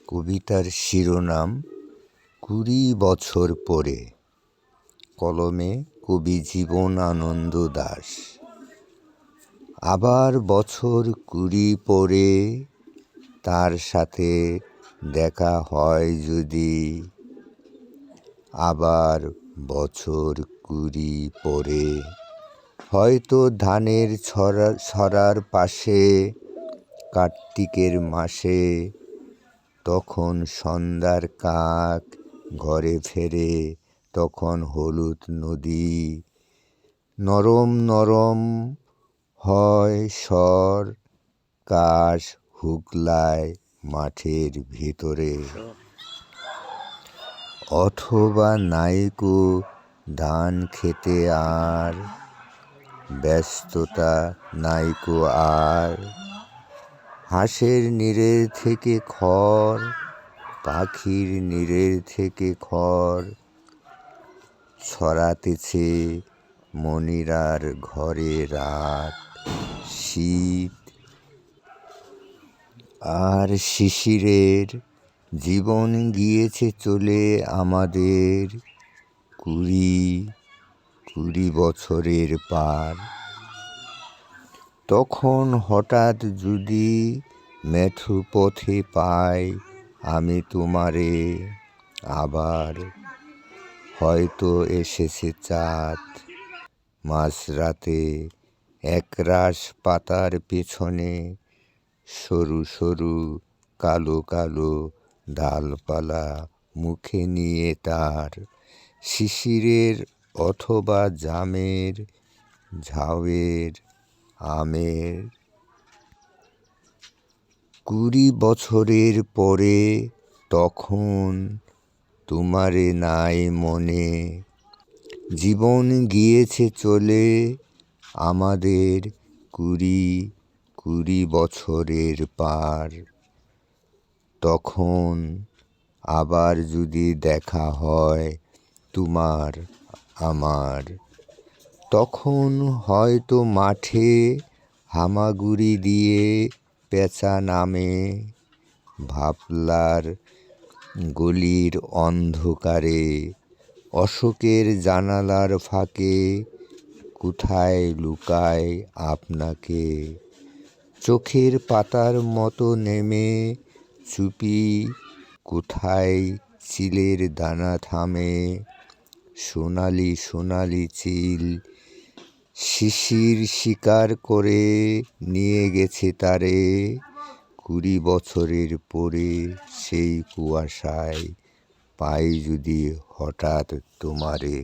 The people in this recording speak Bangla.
কবিতার শিরোনাম ২০ বছর পরে। কলমে কবি জীবনানন্দ দাশ। আবার বছর ২০ পরে তার সাথে দেখা হয় যদি, আবার বছর ২০ পরে হয়তো ধানের ছড়ার পাশে কার্তিকের মাসে, তখন সন্ধ্যার কাক ঘরে ফেরে, তখন হলুদ নদী নরম নরম হয় স্বর কাশ হুগলায় মাঠের ভিতরে। অথবা নাইকো ধান খেতে আর ব্যস্ততা নাইকো আর, হাঁসের নিরের থেকে খড়, পাখির নিরের থেকে খড় ছড়াতেছে মনিরার ঘরে রাত শীত। আর শিশিরের জীবন গিয়েছে চলে আমাদের ২০ বছরের পার। তখন হঠাৎ যদি মেঠো পথে পাই আমি তোমারে, আবার হয়তো এসেছে চাঁদ মাঝরাতে একরাশ পাতার পেছনে, সরু সরু কালো কালো ডালপালা মুখে নিয়ে তার, শিশিরের অথবা জামের ঝাউয়ের আমের। ২০ বছরের পরে তখন তোমারে নাই মনে, জীবন গিয়েছে চলে আমাদের ২০ বছরের পার। তখন আবার যদি দেখা হয় তোমার আমার, তখন হয়তো মাঠে হামাগুড়ি দিয়ে পেঁচা নামে, ভাবলার গলির অন্ধকারে অশোকের জানালার ফাঁকে কোথায় লুকায় আপনাকে, চোখের পাতার মতো নেমে চুপি কোথায় চিলের দানা থামে, সোনালি সোনালি চিল শিশির শিকার করে নিয়ে গেছে তারে ২০ বছরের পরে সেই কুয়াশায় পাই যদি হঠাৎ তোমারে।